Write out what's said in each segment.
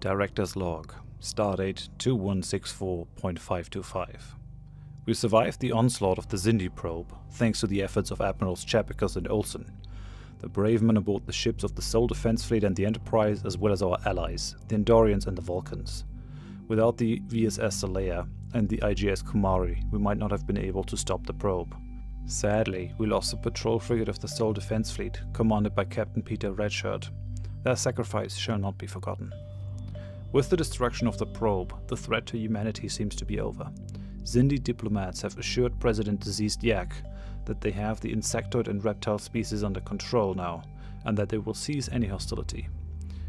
Director's Log, Stardate 2164.525. We survived the onslaught of the Cygni probe, thanks to the efforts of Admirals Chapekos and Olsen, the brave men aboard the ships of the Sol Defense Fleet and the Enterprise, as well as our allies, the Andorians and the Vulcans. Without the VSS Tellar and the IGS Kumari, we might not have been able to stop the probe. Sadly, we lost the patrol frigate of the Sol Defense Fleet, commanded by Captain Peter Redshirt. Their sacrifice shall not be forgotten. With the destruction of the probe, the threat to humanity seems to be over. Cygni diplomats have assured President Deceased Drak that they have the insectoid and reptile species under control now, and that they will cease any hostility.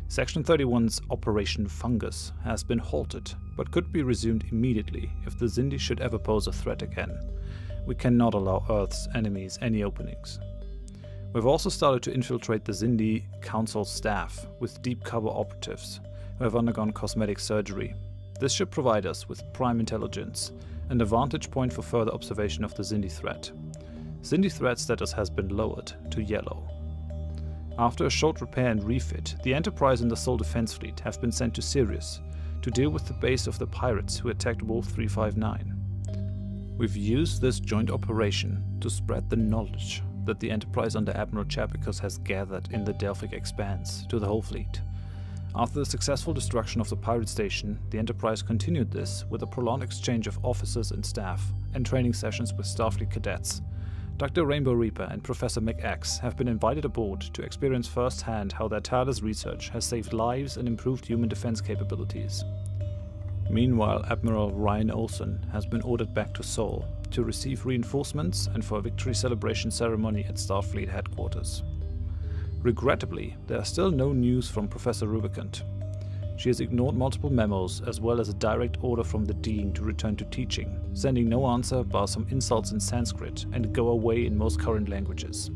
Section 31's Operation Fungus has been halted, but could be resumed immediately if the Cygni should ever pose a threat again. We cannot allow Earth's enemies any openings. We've also started to infiltrate the Cygni Council staff with deep cover operatives who have undergone cosmetic surgery. This should provide us with prime intelligence and a vantage point for further observation of the Cygni threat. Cygni threat status has been lowered to yellow. After a short repair and refit, the Enterprise and the Sol Defense Fleet have been sent to Sirius to deal with the base of the pirates who attacked Wolf 359. We've used this joint operation to spread the knowledge that the Enterprise under Admiral Chapekos has gathered in the Delphic Expanse to the whole fleet. After the successful destruction of the pirate station, the Enterprise continued this with a prolonged exchange of officers and staff and training sessions with Starfleet cadets. Dr. Rainbow Reaper and Professor McX have been invited aboard to experience firsthand how their tireless research has saved lives and improved human defense capabilities. Meanwhile, Admiral Ryan Olsen has been ordered back to Sol to receive reinforcements and for a victory celebration ceremony at Starfleet headquarters. Regrettably, there are still no news from Professor Rubicant. She has ignored multiple memos as well as a direct order from the Dean to return to teaching, sending no answer bar some insults in Sanskrit and go away in most current languages.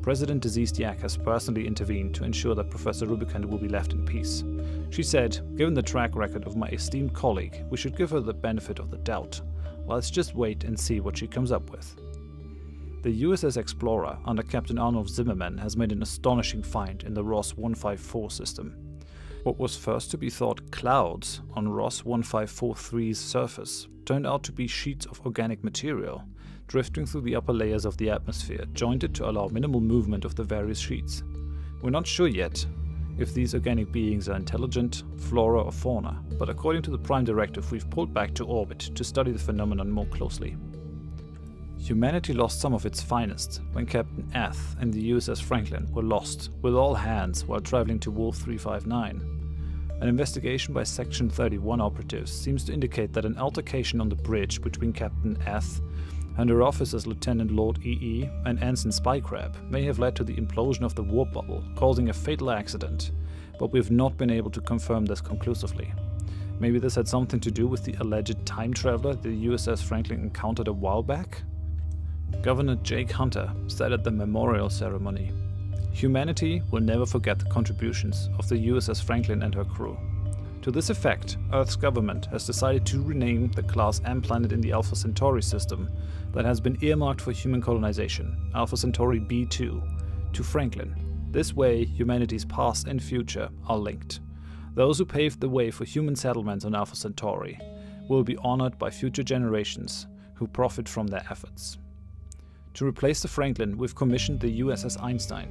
President Deceased Drak has personally intervened to ensure that Professor Rubicant will be left in peace. She said, given the track record of my esteemed colleague, we should give her the benefit of the doubt. Let's just wait and see what she comes up with. The USS Explorer under Captain Arnulf Zimmerman has made an astonishing find in the Ross 154 system. What was first to be thought clouds on Ross 1543's surface turned out to be sheets of organic material, drifting through the upper layers of the atmosphere, jointed to allow minimal movement of the various sheets. We're not sure yet if these organic beings are intelligent, flora or fauna, but according to the Prime Directive we've pulled back to orbit to study the phenomenon more closely. Humanity lost some of its finest when Captain Ath and the USS Franklin were lost with all hands while traveling to Wolf 359. An investigation by Section 31 operatives seems to indicate that an altercation on the bridge between Captain Ath and her officers Lieutenant Lord E.E. and Ensign Spycrab may have led to the implosion of the warp bubble, causing a fatal accident, but we've not been able to confirm this conclusively. Maybe this had something to do with the alleged time traveler the USS Franklin encountered a while back? Governor Jake Hunter said at the memorial ceremony, "Humanity will never forget the contributions of the USS Franklin and her crew." To this effect, Earth's government has decided to rename the Class M planet in the Alpha Centauri system that has been earmarked for human colonization, Alpha Centauri B2, to Franklin. This way, humanity's past and future are linked. Those who paved the way for human settlements on Alpha Centauri will be honored by future generations who profit from their efforts. To replace the Franklin, we've commissioned the USS Einstein,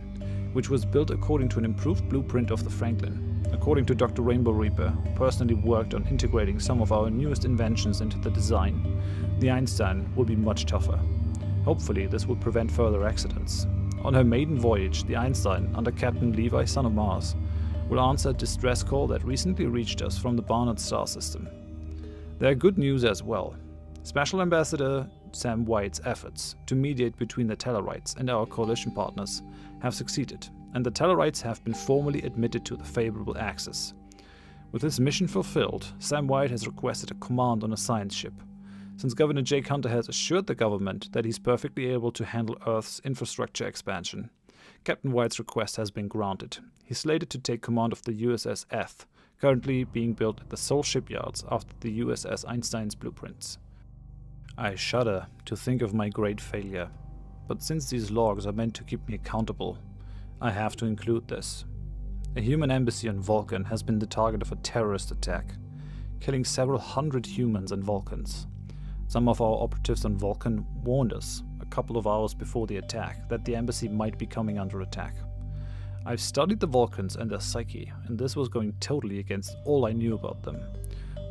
which was built according to an improved blueprint of the Franklin. According to Dr. Rainbow Reaper, who personally worked on integrating some of our newest inventions into the design, the Einstein will be much tougher. Hopefully this will prevent further accidents. On her maiden voyage, the Einstein, under Captain Levi, son of Mars, will answer a distress call that recently reached us from the Barnard star system. There are good news as well. Special Ambassador Sam White's efforts to mediate between the Tellarites and our coalition partners have succeeded, and the Tellarites have been formally admitted to the favorable axis. With his mission fulfilled, Sam White has requested a command on a science ship. Since Governor Jake Hunter has assured the government that he's perfectly able to handle Earth's infrastructure expansion, Captain White's request has been granted. He's slated to take command of the USS Eth, currently being built at the Sol shipyards after the USS Einstein's blueprints. I shudder to think of my great failure, but since these logs are meant to keep me accountable, I have to include this. A human embassy on Vulcan has been the target of a terrorist attack, killing several hundred humans and Vulcans. Some of our operatives on Vulcan warned us, a couple of hours before the attack, that the embassy might be coming under attack. I've studied the Vulcans and their psyche, and this was going totally against all I knew about them.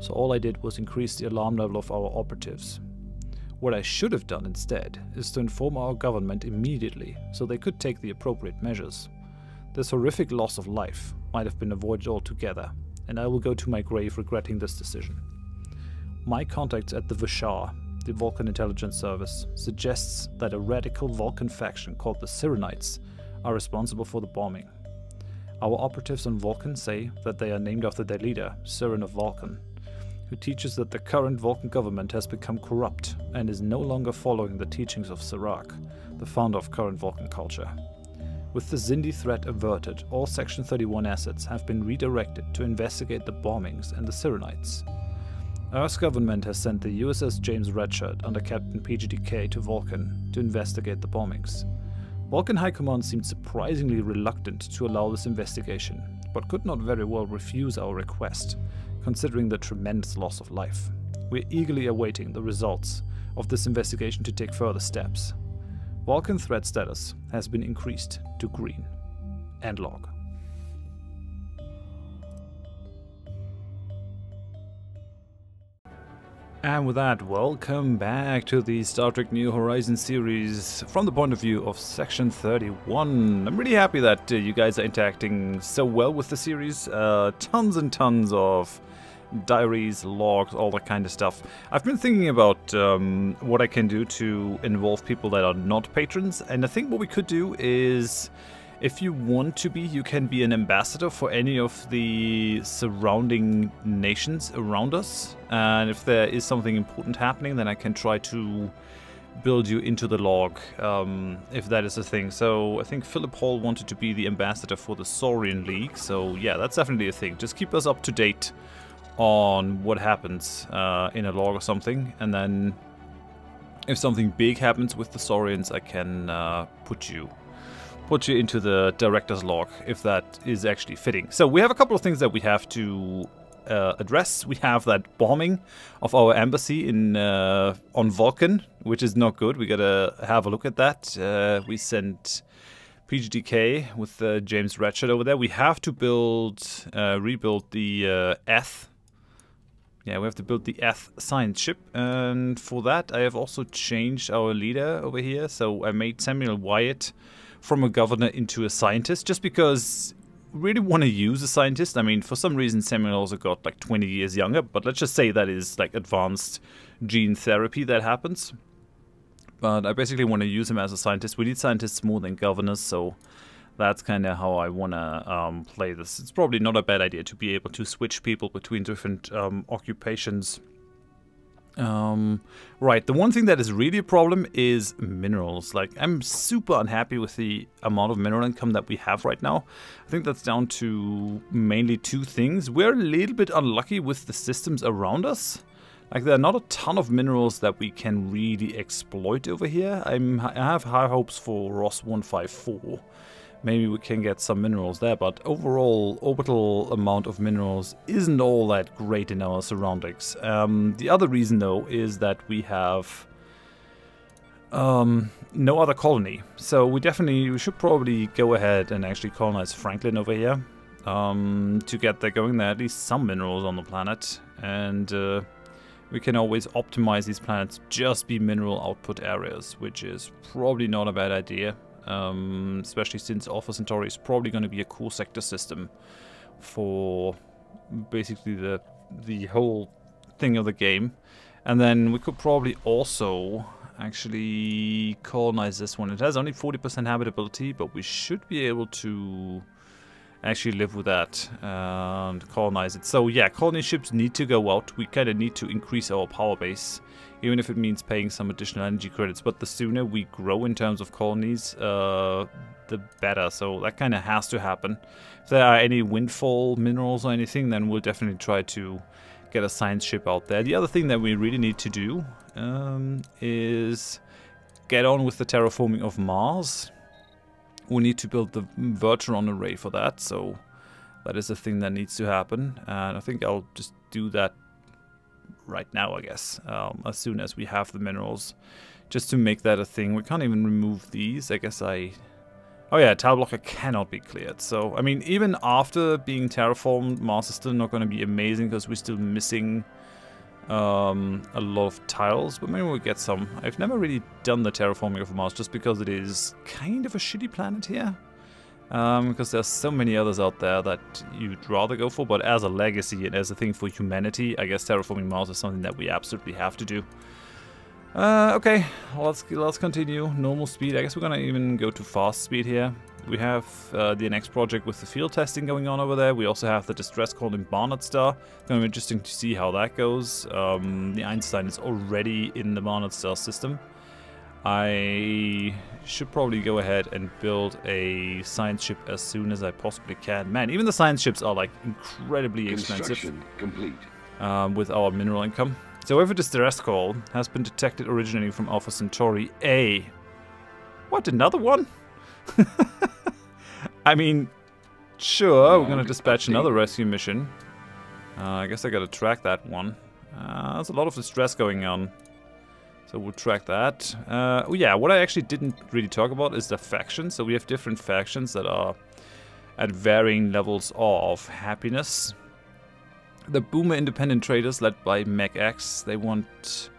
So all I did was increase the alarm level of our operatives. What I should have done instead is to inform our government immediately, so they could take the appropriate measures. This horrific loss of life might have been avoided altogether, and I will go to my grave regretting this decision. My contacts at the Vashar, the Vulcan Intelligence Service, suggests that a radical Vulcan faction called the Cyrenites are responsible for the bombing. Our operatives on Vulcan say that they are named after their leader, Cyrin of Vulcan, who teaches that the current Vulcan government has become corrupt and is no longer following the teachings of Sirach, the founder of current Vulcan culture. With the Xindi threat averted, all Section 31 assets have been redirected to investigate the bombings and the Cyrenites. Earth's government has sent the USS James Redshirt under Captain PGDK to Vulcan to investigate the bombings. Vulcan High Command seemed surprisingly reluctant to allow this investigation, but could not very well refuse our request, considering the tremendous loss of life. We're eagerly awaiting the results of this investigation to take further steps. Vulcan threat status has been increased to green. End log. And with that, welcome back to the Star Trek New Horizons series from the point of view of Section 31. I'm really happy that you guys are interacting so well with the series. Tons and tons of diaries, logs, all that kind of stuff. I've been thinking about what I can do to involve people that are not patrons, and I think what we could do is, if you want to be, you can be an ambassador for any of the surrounding nations around us, and if there is something important happening, then I can try to build you into the log, if that is a thing. So I think Philip Hall wanted to be the ambassador for the Saurian League, so yeah, that's definitely a thing. Just keep us up to date on what happens in a log or something, and then if something big happens with the Saurians, I can put you into the director's log, if that is actually fitting. So we have a couple of things that we have to address. We have that bombing of our embassy in on Vulcan, which is not good. We gotta have a look at that. We sent PGDK with James Redshirt over there. We have to rebuild the ETH. Yeah, we have to build the ETH science ship, and for that I have also changed our leader over here. So I made Samuel Wyatt from a governor into a scientist, just because I really want to use a scientist. I mean, for some reason Samuel also got like 20 years younger, but let's just say that is like advanced gene therapy that happens. But I basically want to use him as a scientist. We need scientists more than governors, so that's kind of how I want to play this. It's probably not a bad idea to be able to switch people between different occupations. Right, the one thing that is really a problem is minerals. Like, I'm super unhappy with the amount of mineral income that we have right now. I think that's down to mainly two things. We're a little bit unlucky with the systems around us. Like, there are not a ton of minerals that we can really exploit over here. I have high hopes for Ross 154. Maybe we can get some minerals there, but overall, orbital amount of minerals isn't all that great in our surroundings. The other reason, though, is that we have no other colony. So we should probably go ahead and actually colonize Franklin over here to get there going. There are at least some minerals on the planet, and we can always optimize these planets to just be mineral output areas, which is probably not a bad idea. Especially since Alpha Centauri is probably going to be a core sector system for basically the whole thing of the game. And then we could probably also actually colonize this one. It has only 40% habitability, but we should be able to actually live with that and colonize it. So yeah, colony ships need to go out. We kind of need to increase our power base, even if it means paying some additional energy credits. But the sooner we grow in terms of colonies, the better. So that kind of has to happen. If there are any windfall minerals or anything, then we'll definitely try to get a science ship out there. The other thing that we really need to do is get on with the terraforming of Mars. We need to build the Verteron array for that, so That is a thing that needs to happen, and I think I'll just do that right now, I guess, as soon as we have the minerals, just to make that a thing. We can't even remove these, I guess Oh yeah, tile blocker cannot be cleared, so, I mean, even after being terraformed, Mars is still not going to be amazing, because we're still missing a lot of tiles, but maybe we'll get some. I've never really done the terraforming of Mars, just because it is kind of a shitty planet here. Because there's so many others out there that you'd rather go for, but as a legacy and as a thing for humanity, I guess terraforming Mars is something that we absolutely have to do. Okay, let's continue. Normal speed. I guess we're gonna even go to fast speed here. We have the next project with the field testing going on over there. We also have the distress call in Barnard Star. Gonna be interesting to see how that goes. The Einstein is already in the Barnard Star system. I should probably go ahead and build a science ship as soon as I possibly can. Man, even the science ships are like incredibly expensive complete. With our mineral income. So if a distress call has been detected originating from Alpha Centauri A. What, another one? I mean, sure, we're gonna dispatch another rescue mission. I guess I gotta track that one. There's a lot of distress going on. So we'll track that. Oh yeah, what I actually didn't really talk about is the factions. So we have different factions that are at varying levels of happiness. The Boomer Independent Traders, led by MacX, they want...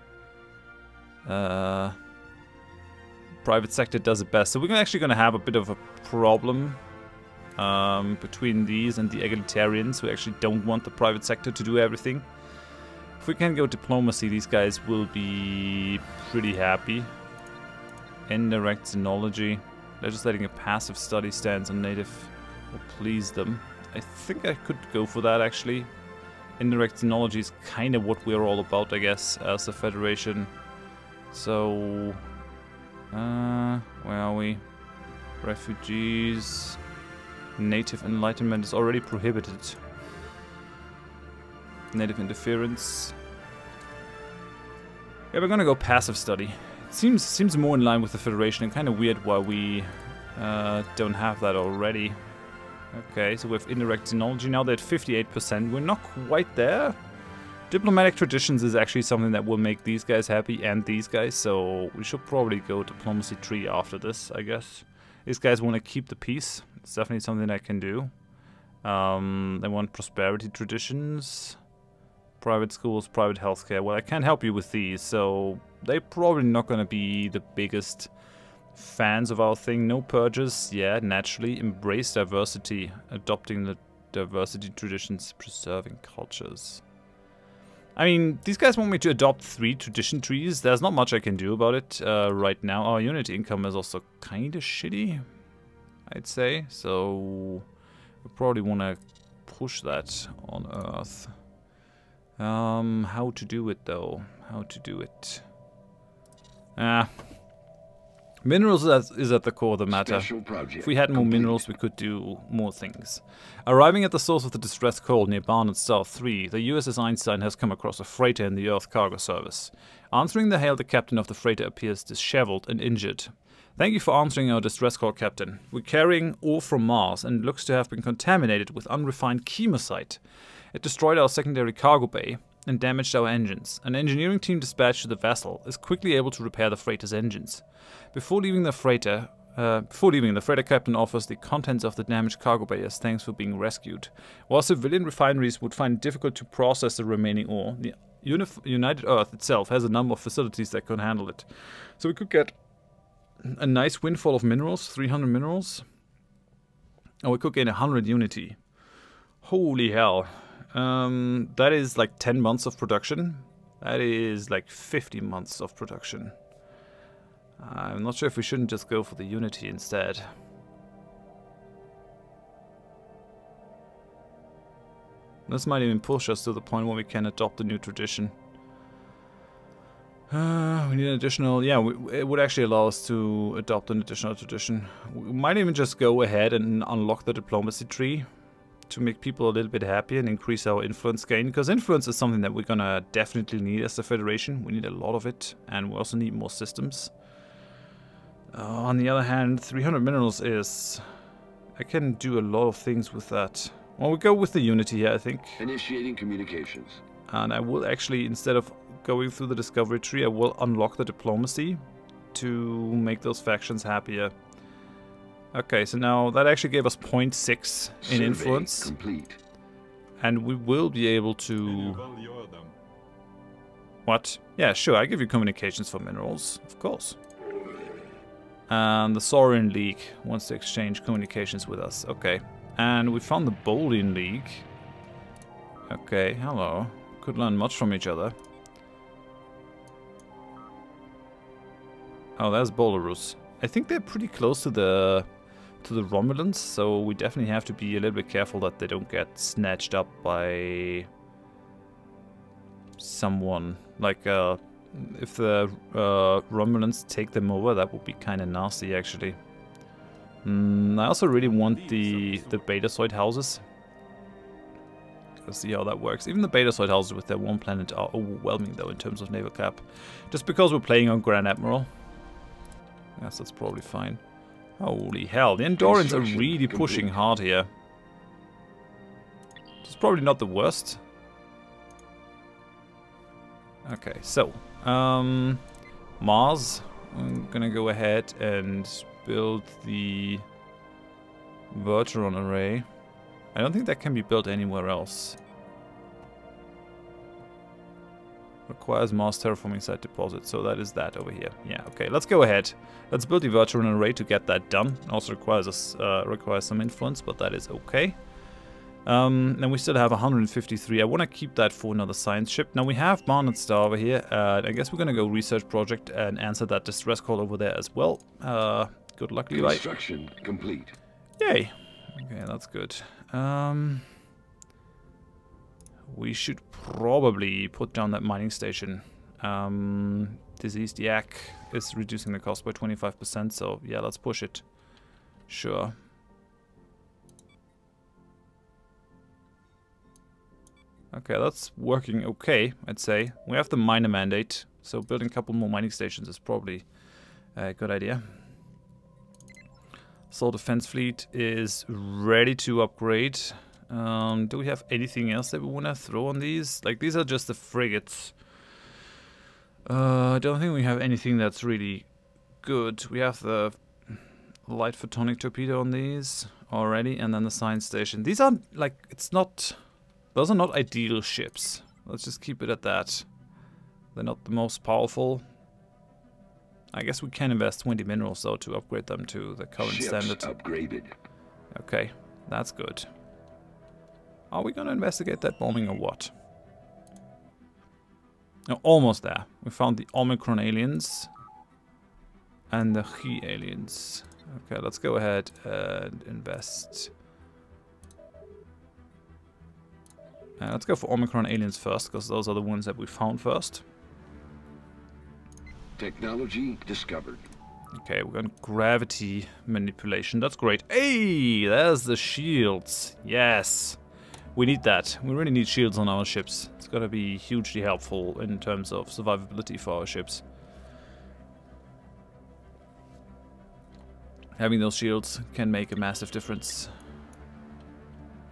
private sector does it best. So we're actually going to have a bit of a problem between these and the egalitarians, who actually don't want the private sector to do everything. If we can go diplomacy, these guys will be pretty happy. Indirect xenology. Legislating a passive study stance on native will please them. I think I could go for that, actually. Indirect xenology is kind of what we're all about, I guess, as a Federation. So... where are we? Refugees... Native enlightenment is already prohibited. Native interference. Yeah, we're gonna go passive study. It seems more in line with the Federation, and kind of weird why we don't have that already. Okay, so we have indirect xenology now. They're at 58%. We're not quite there. Diplomatic traditions is actually something that will make these guys happy and these guys, so we should probably go diplomacy 3 after this, I guess. These guys want to keep the peace. It's definitely something I can do. They want prosperity traditions. Private schools, private healthcare. Well, I can't help you with these, so they're probably not going to be the biggest fans of our thing. No purges, yeah, naturally. Embrace diversity, adopting the diversity traditions, preserving cultures. I mean, these guys want me to adopt 3 tradition trees. There's not much I can do about it right now. Our unit income is also kind of shitty, I'd say. So we probably want to push that on Earth. How to do it, though? How to do it? Minerals is at the core of the matter. If we had more minerals, we could do more things. Arriving at the source of the distress call near Barnard Star 3, the USS Einstein has come across a freighter in the Earth cargo service. Answering the hail, the captain of the freighter appears disheveled and injured. Thank you for answering our distress call, Captain. We're carrying ore from Mars and looks to have been contaminated with unrefined chemosite. It destroyed our secondary cargo bay and damaged our engines. An engineering team dispatched to the vessel is quickly able to repair the freighter's engines. Before leaving the freighter captain offers the contents of the damaged cargo bay as thanks for being rescued. While civilian refineries would find it difficult to process the remaining ore, the United Earth itself has a number of facilities that can handle it. So we could get a nice windfall of minerals, 300 minerals. Or we could gain 100 unity. Holy hell. That is like 10 months of production. That is like 50 months of production. I'm not sure if we shouldn't just go for the unity instead. This might even push us to the point where we can adopt a new tradition. We need an additional... Yeah, it would actually allow us to adopt an additional tradition. We might even just go ahead and unlock the diplomacy tree to make people a little bit happy and increase our influence gain. Because influence is something that we're gonna definitely need as a Federation. We need a lot of it, and we also need more systems. On the other hand, 300 minerals is... I can do a lot of things with that. Well, we'll go with the Unity here, I think. Initiating communications. And I will actually, instead of going through the discovery tree, I will unlock the diplomacy to make those factions happier. Okay, so now that actually gave us 0.6 in influence. Complete. And we will be able to... What? Yeah, sure, I give you communications for minerals, of course. And the Saurian League wants to exchange communications with us. Okay. And we found the Bolian League. Okay, hello. Could learn much from each other. Oh, there's Belarus. I think they're pretty close to the Romulans, so we definitely have to be a little bit careful that they don't get snatched up by someone. Like, if the Romulans take them over, that would be kind of nasty, actually. I also really want the Betazoid houses. Let's see how that works. Even the Betazoid houses with their one planet are overwhelming, though, in terms of naval cap. Just because we're playing on Grand Admiral. Yes, that's probably fine. Holy hell, the Andorians are really pushing hard here. It's probably not the worst. Okay, so, Mars. I'm gonna go ahead and build the Verteron array. I don't think that can be built anywhere else. Requires Mars terraforming site deposit, so that is that over here. Yeah, okay, let's go ahead. Let's build the Verteron array to get that done. Also requires us requires some influence, but that is okay. And we still have 153. I want to keep that for another science ship. Now we have Barnard Star over here. I guess we're gonna go research project and answer that distress call over there as well. Good luck, Levi. Construction complete. Yay. Okay, that's good. We should probably put down that mining station. Diseased Yak is reducing the cost by 25%, so yeah, let's push it. Sure. Okay, that's working okay, I'd say. We have the miner mandate, so building a couple more mining stations is probably a good idea. Soul Defense Fleet is ready to upgrade. Do we have anything else that we want to throw on these? Like, these are just the frigates. I don't think we have anything that's really good. We have the light photonic torpedo on these already, and then the science station. These are, like, those are not ideal ships. Let's just keep it at that. They're not the most powerful. I guess we can invest 20 minerals, though, to upgrade them to the current standard. Upgraded. Okay, that's good. Are we going to investigate that bombing or what? Oh, almost there. We found the Omicron aliens and the He aliens. Okay, let's go ahead and invest. Let's go for Omicron aliens first, because those are the ones that we found first. Technology discovered. Okay, we're going gravity manipulation. That's great. Hey, there's the shields. Yes. We need that. We really need shields on our ships. It's going to be hugely helpful in terms of survivability for our ships. Having those shields can make a massive difference.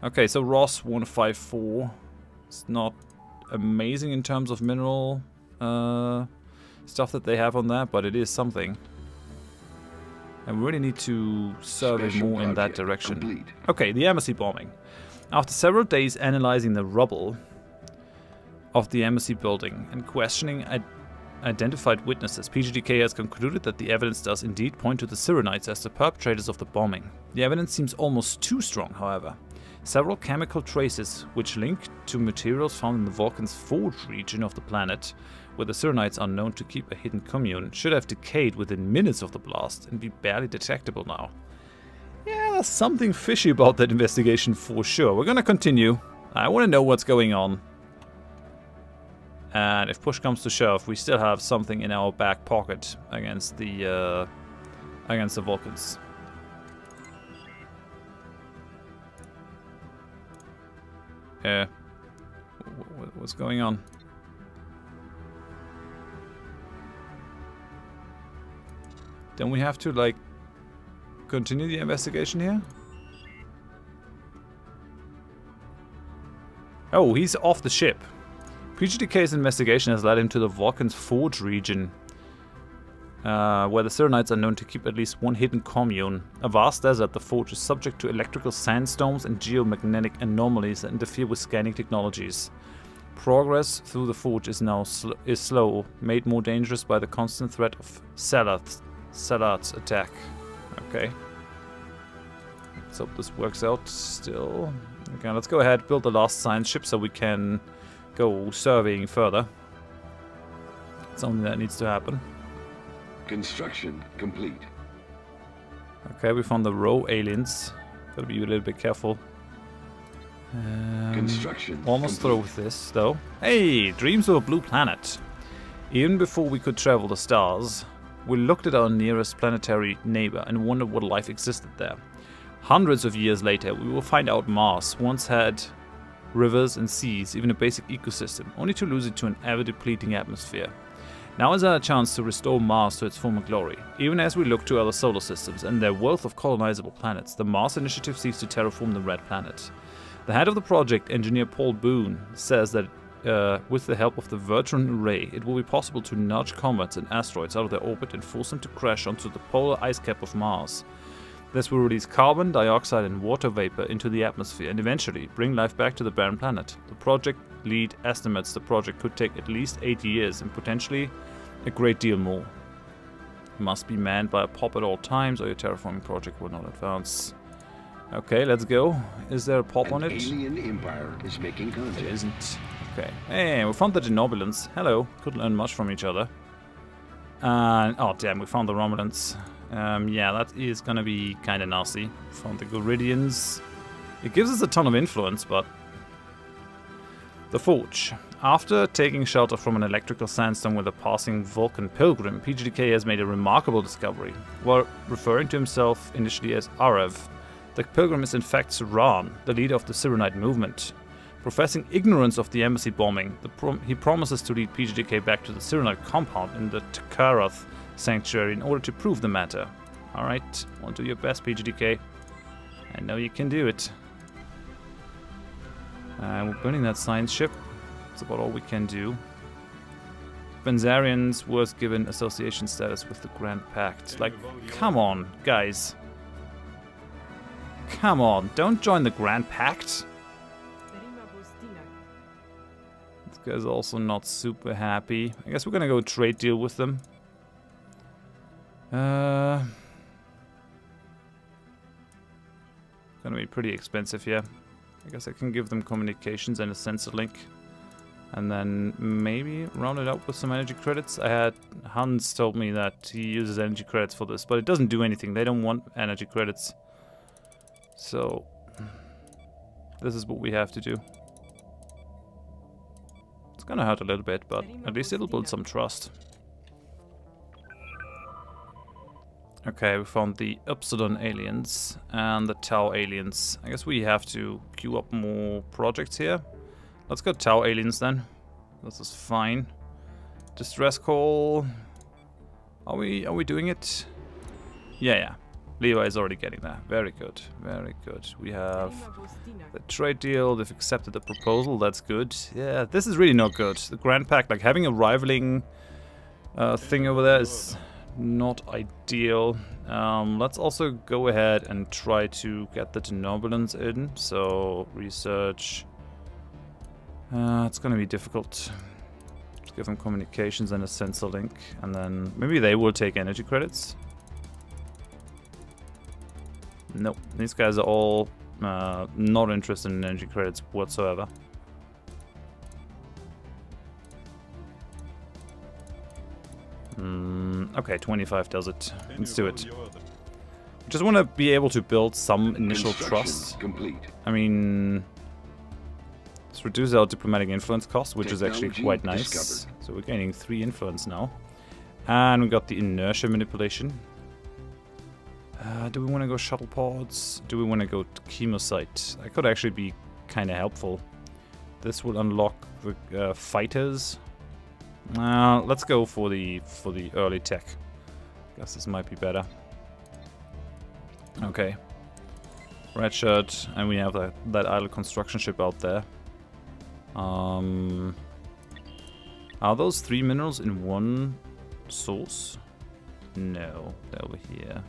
Okay, so Ross 154. It's not amazing in terms of mineral stuff that they have on that, but it is something. And we really need to survey more in that direction. Complete. Okay, the embassy bombing. After several days analyzing the rubble of the embassy building and questioning identified witnesses, PGDK has concluded that the evidence does indeed point to the Cyrenites as the perpetrators of the bombing. The evidence seems almost too strong, however. Several chemical traces, which link to materials found in the Vulcan's forge region of the planet, where the Cyrenites are known to keep a hidden commune, should have decayed within minutes of the blast and be barely detectable now. Yeah, there's something fishy about that investigation for sure. We're gonna continue. I want to know what's going on. And if push comes to shove, we still have something in our back pocket against the Vulcans. Yeah. What's going on? Don't we have to, like, continue the investigation here? Oh, he's off the ship. PGDK's investigation has led him to the Vulcan's Forge region, where the Cyrenites are known to keep at least one hidden commune. A vast desert, the Forge is subject to electrical sandstorms and geomagnetic anomalies that interfere with scanning technologies. Progress through the Forge is now slow, made more dangerous by the constant threat of Sellar's attack. Okay. Let's hope this works out still. Okay, let's go ahead, build the last science ship so we can go surveying further. It's something that needs to happen. Construction complete. Okay, we found the row aliens. Gotta be a little bit careful. Construction almost complete. through with this, though. Hey, dreams of a blue planet. Even before we could travel the stars, we looked at our nearest planetary neighbor and wondered what life existed there. Hundreds of years later, we will find out Mars once had rivers and seas, even a basic ecosystem, only to lose it to an ever-depleting atmosphere. Now is our chance to restore Mars to its former glory. Even as we look to other solar systems and their wealth of colonizable planets, the Mars Initiative seeks to terraform the Red Planet. The head of the project, engineer Paul Boone, says that with the help of the Vertron Array, it will be possible to nudge comets and asteroids out of their orbit and force them to crash onto the polar ice cap of Mars. This will release carbon dioxide and water vapor into the atmosphere and eventually bring life back to the barren planet. The project lead estimates the project could take at least 8 years and potentially a great deal more. It must be manned by a pop at all times or your terraforming project will not advance. Okay, let's go. Is there a pop on it? Alien Empire is making contact. It isn't. Okay. Hey, we found the Genobulans. Hello. Couldn't learn much from each other. And oh damn, we found the Romulans. Yeah, that is gonna be kinda nasty. Found the Goridians. It gives us a ton of influence, but... The Forge. After taking shelter from an electrical sandstorm with a passing Vulcan pilgrim, PGDK has made a remarkable discovery. While referring to himself initially as Arev, the pilgrim is in fact Saran, the leader of the Cyrenite movement. Professing ignorance of the embassy bombing, he promises to lead PGDK back to the Cyrenite compound in the Takarath sanctuary in order to prove the matter. Alright, well, do your best, PGDK. I know you can do it. We're burning that science ship. That's about all we can do. Benzarians was given association status with the Grand Pact. Like, come on, guys. Come on, don't join the Grand Pact. This guy's also not super happy. I guess we're gonna go trade deal with them. Gonna be pretty expensive here. I guess I can give them communications and a sensor link. And then maybe round it up with some energy credits. I had Hans told me that he uses energy credits for this, but it doesn't do anything. They don't want energy credits. So this is what we have to do. It's gonna hurt a little bit, but at least it'll build some trust. Okay, we found the Upsilon aliens and the Tau aliens. I guess we have to queue up more projects here. Let's go Tau aliens then. This is fine. Distress call. Are we doing it? Yeah. Levi is already getting there. Very good. Very good. We have the trade deal. They've accepted the proposal. That's good. Yeah, this is really not good. The Grand Pact, like having a rivaling thing over there is not ideal. Let's also go ahead and try to get the Genobulans in. So, research. It's gonna be difficult. Let's give them communications and a sensor link. And then maybe they will take energy credits. Nope, these guys are all not interested in energy credits whatsoever. Okay, 25 does it. Let's do it. Just want to be able to build some initial trust. Complete. I mean, let's reduce our diplomatic influence cost, which is actually quite nice. Discovered. So we're gaining 3 influence now. And we got the inertia manipulation. Do we want to go shuttle pods? Do we want to go to chemosite? That could actually be kind of helpful. This will unlock the fighters. Let's go for the early tech. Guess this might be better. Okay. Red shirt, and we have that idle construction ship out there. Are those 3 minerals in one source? No, they're over here.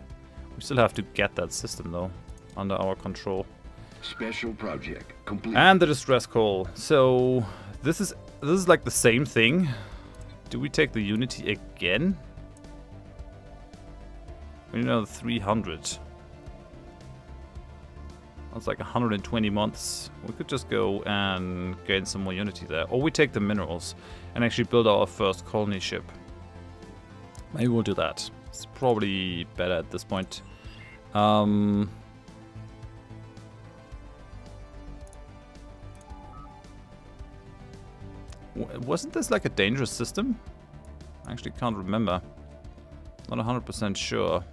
We still have to get that system though, under our control. Special project complete. And the distress call. So this is like the same thing. Do we take the Unity again? We need another 300. That's like 120 months. We could just go and gain some more Unity there. Or we take the minerals and actually build our first colony ship. Maybe we'll do that. It's probably better at this point. Wasn't this like a dangerous system? I actually can't remember. Not 100% sure.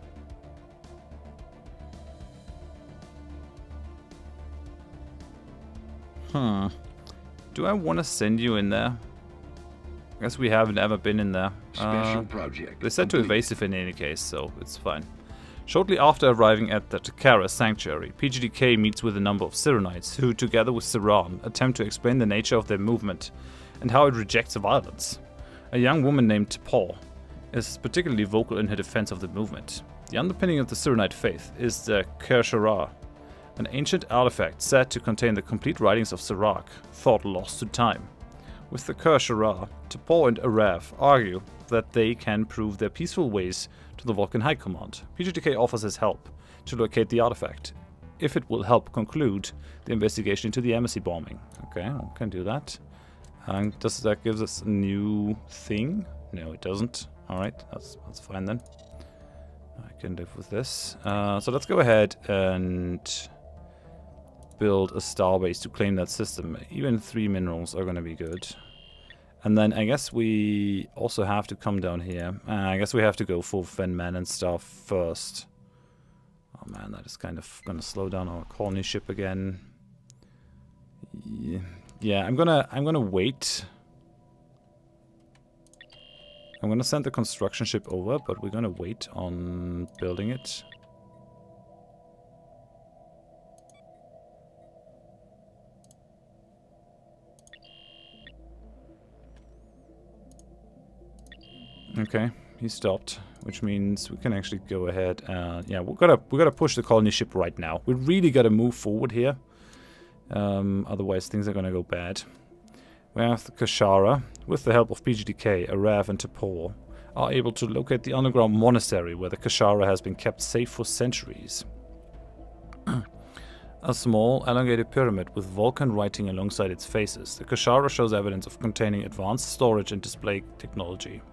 Do I want to send you in there? I guess we haven't ever been in there. Special project. They said to evasive in any case, so it's fine. Shortly after arriving at the Takara Sanctuary, PGDK meets with a number of Cyranites who, together with Saran, attempt to explain the nature of their movement and how it rejects violence. A young woman named T'Pol is particularly vocal in her defense of the movement. The underpinning of the Cyranite faith is the Kershara, an ancient artifact said to contain the complete writings of Serac, thought lost to time. With the Kershara, T'Pol and Arav argue that they can prove their peaceful ways to the Vulcan High Command. PGDK offers his help to locate the artifact, if it will help conclude the investigation into the embassy bombing. Okay, I can do that. Does that give us a new thing? No, it doesn't. Alright, that's fine then. I can live with this. So let's go ahead and build a starbase to claim that system. Even 3 minerals are going to be good. And then I guess we also have to come down here. I guess we have to go for Fenman and stuff first. Oh man, that is kind of going to slow down our colony ship again. Yeah, I'm gonna wait. I'm gonna send the construction ship over, but we're gonna wait on building it. Okay, he stopped, which means we can actually go ahead and yeah, we gotta push the colony ship right now. We really gotta move forward here. Otherwise things are gonna go bad. We have the Kashara, with the help of PGDK, Arav and T'Pol, are able to locate the underground monastery where the Kashara has been kept safe for centuries. A small, elongated pyramid with Vulcan writing alongside its faces, the Kashara shows evidence of containing advanced storage and display technology.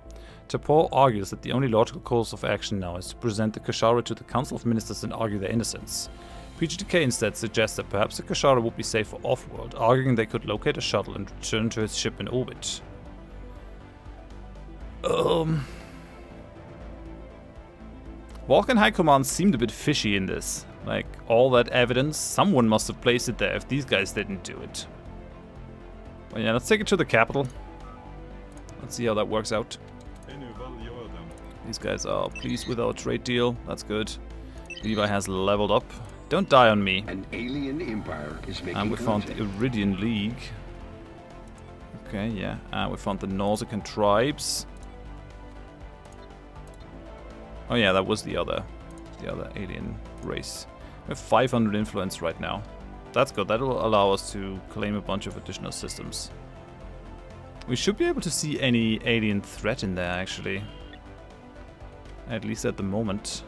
T'Pol argues that the only logical course of action now is to present the Kashara to the Council of Ministers and argue their innocence. PGDK instead suggests that perhaps the Kashara would be safe for off-world, arguing they could locate a shuttle and return to his ship in orbit. Vulcan High Command seemed a bit fishy in this. Like, all that evidence, someone must have placed it there if these guys didn't do it. But yeah, let's take it to the capital. Let's see how that works out. These guys are pleased with our trade deal. That's good. Levi has leveled up. Don't die on me. An alien empire is making And we found contact. the Iridian League. Okay, yeah. And we found the Nausicaan tribes. Oh yeah, that was the other alien race. We have 500 influence right now. That's good. That will allow us to claim a bunch of additional systems. We should be able to see any alien threat in there, actually. At least at the moment.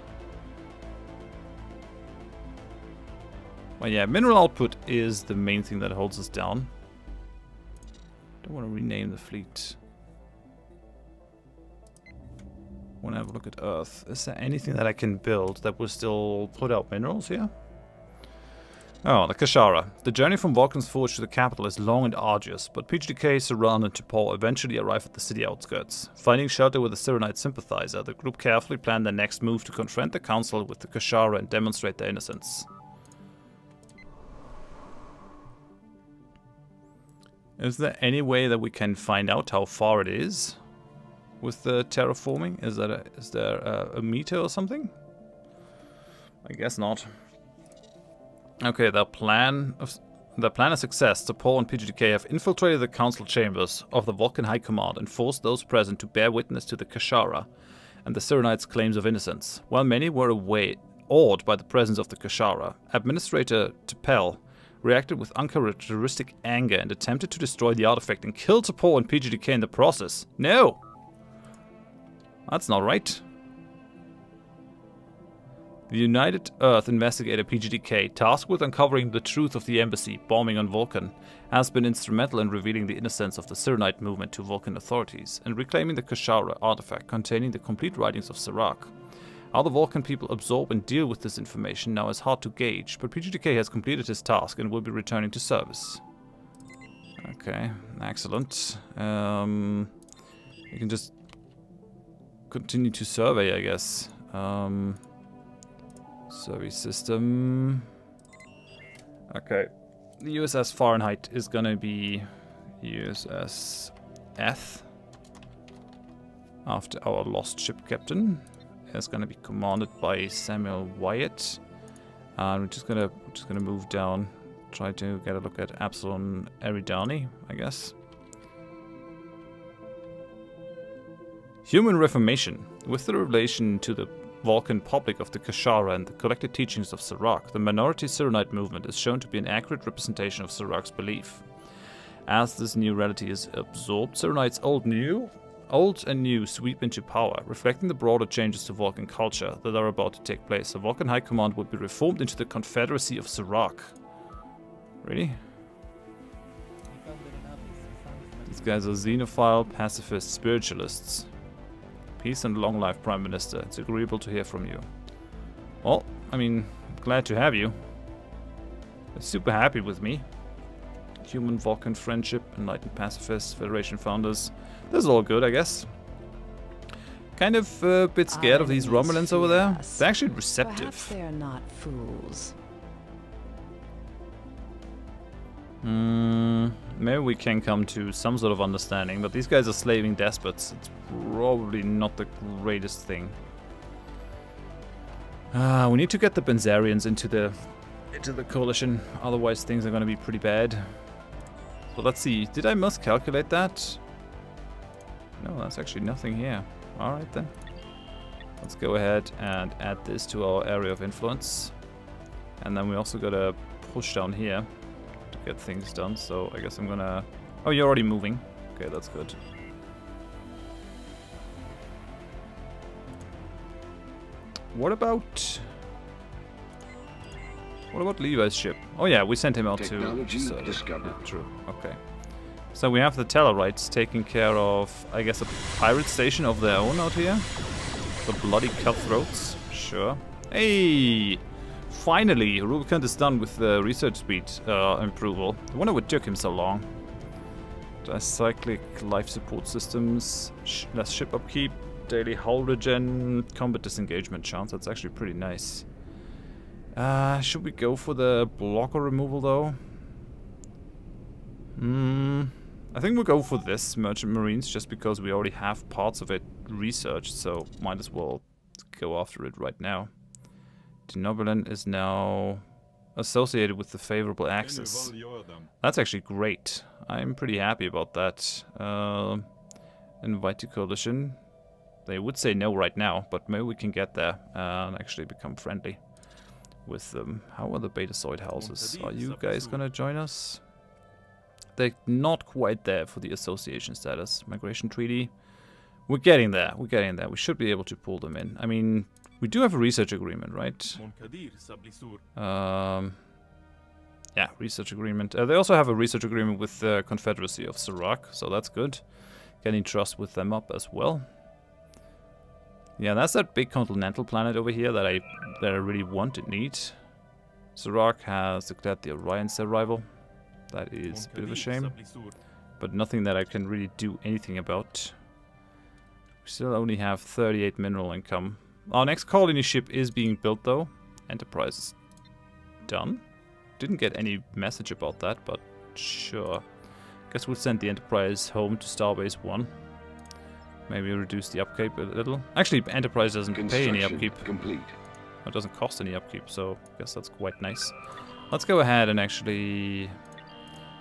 Well, yeah, mineral output is the main thing that holds us down. Don't want to rename the fleet. Want to have a look at Earth. Is there anything that I can build that will still put out minerals here? Oh, the Kashara. The journey from Vulcan's Forge to the capital is long and arduous, but PGDK, Saran, and T'Pol eventually arrive at the city outskirts. Finding shelter with a Cyranite sympathizer, the group carefully plan their next move to confront the Council with the Kashara and demonstrate their innocence. Is there any way that we can find out how far it is with the terraforming? Is there a meter or something? I guess not. Okay, their plan of The plan is success. T'Pol and PGDK have infiltrated the council chambers of the Vulcan High Command and forced those present to bear witness to the Kashara and the Cyrenites' claims of innocence. While many were awed by the presence of the Kashara, Administrator T'Pel reacted with uncharacteristic anger and attempted to destroy the artifact and kill T'Pol and PGDK in the process. No! That's not right. The United Earth investigator PGDK, tasked with uncovering the truth of the embassy bombing on Vulcan, has been instrumental in revealing the innocence of the Cyrenite movement to Vulcan authorities and reclaiming the Kashara artifact containing the complete writings of Serac. How the Vulcan people absorb and deal with this information now is hard to gauge, but PGDK has completed his task and will be returning to service. Okay, excellent. You can just continue to survey, I guess. Survey system. Okay. The USS Fahrenheit is gonna be USS Eth. After our lost ship captain. It's gonna be commanded by Samuel Wyatt. And we're just gonna move down. Try to get a look at Absalom Eridani, I guess. Human Reformation. With the relation to the Vulcan public of the Kashara and the collected teachings of Serac, the minority Cyrenite movement is shown to be an accurate representation of Serac's belief. As this new reality is absorbed, Cyrenites old and new sweep into power, reflecting the broader changes to Vulcan culture that are about to take place. The Vulcan High Command would be reformed into the Confederacy of Serac. Really? These guys are xenophile, pacifist, spiritualists. Peace and long life, Prime Minister. It's agreeable to hear from you. Well, I mean, glad to have you. They're super happy with me. Human Vulcan friendship, enlightened pacifists, Federation founders. This is all good, I guess. Kind of a bit scared of these Romulans over there. They're actually receptive. Perhaps they're not fools. Maybe we can come to some sort of understanding, but these guys are slaving despots. It's probably not the greatest thing. We need to get the Benzarians into the coalition, otherwise things are going to be pretty bad. So let's see, did I miscalculate that? No, that's actually nothing here. Alright then. Let's go ahead and add this to our area of influence. And then we also gotta push down here to get things done, so I guess I'm gonna... Oh, you're already moving. Okay, that's good. What about Levi's ship? Oh yeah, we sent him out Technology to... discovered. Yeah, true, okay. So we have the Tellarites taking care of, I guess, a pirate station of their own out here. The bloody cutthroats, sure. Hey! Finally, Rubicon is done with the research speed approval. I wonder what took him so long. Dicyclic life support systems, less ship upkeep, daily hull regen, combat disengagement chance. That's actually pretty nice. Should we go for the blocker removal though? I think we'll go for this, Merchant Marines, just because we already have parts of it researched, so might as well go after it right now. Denobulan is now associated with the favorable axis. That's actually great. I'm pretty happy about that. Invite to coalition. They would say no right now, but maybe we can get there and actually become friendly with them. How are the Betazoid houses? Are you guys gonna join us? They're not quite there for the association status. Migration treaty. We're getting there. We're getting there. We should be able to pull them in. I mean, we do have a research agreement, right? Yeah, research agreement. They also have a research agreement with the Confederacy of Serac, so that's good. Getting trust with them up as well. Yeah, that's that big continental planet over here that I really want and need. Serac has declared the Orion's arrival. That is a bit of a shame, but nothing that I can really do anything about. We still only have 38 mineral income. Our next colony ship is being built though. Enterprise is done. Didn't get any message about that, but sure. Guess we'll send the Enterprise home to Starbase 1. Maybe reduce the upkeep a little. Actually, Enterprise doesn't pay any upkeep. Complete. It doesn't cost any upkeep, so I guess that's quite nice. Let's go ahead and actually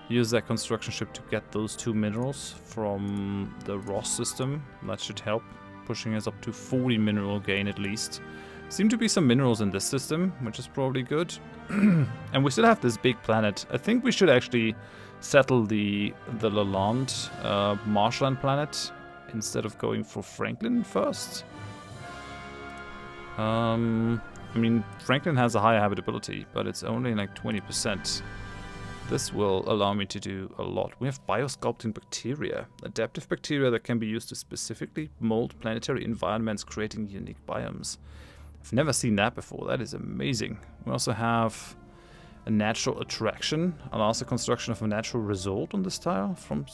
use that construction ship to get those 2 minerals from the Ross system. That should help, pushing us up to 40 mineral gain at least. Seem to be some minerals in this system, which is probably good. And we still have this big planet. I think we should actually settle the Lalande marshland planet instead of going for Franklin first. I mean, Franklin has a higher habitability, but it's only like 20%. This will allow me to do a lot. We have biosculpting bacteria, adaptive bacteria that can be used to specifically mold planetary environments, creating unique biomes. I've never seen that before. That is amazing. We also have a natural attraction, allows the construction of a natural resort on this tile from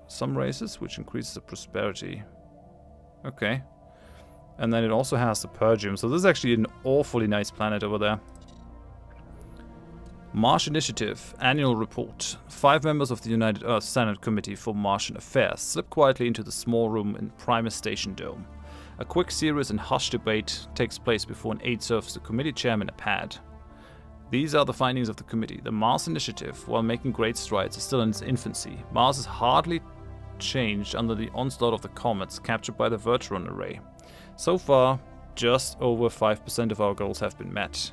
some races, which increases the prosperity. Okay. And then it also has the Purgium. So this is actually an awfully nice planet over there. Marsh Initiative, Annual Report. 5 members of the United Earth Senate Committee for Martian Affairs slip quietly into the small room in Primus Station Dome. A quick, serious and hushed debate takes place before an aide serves the committee chairman a pad. These are the findings of the committee. The Mars Initiative, while making great strides, is still in its infancy. Mars is hardly changed under the onslaught of the comets captured by the Vertron array. So far, just over 5% of our goals have been met.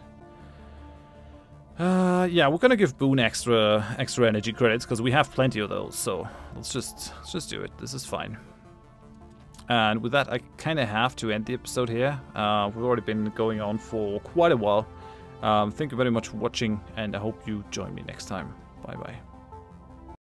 Yeah, we're gonna give Boone extra energy credits because we have plenty of those. So let's just do it. This is fine. And with that, I kind of have to end the episode here. We've already been going on for quite a while. Thank you very much for watching, and I hope you join me next time. Bye bye.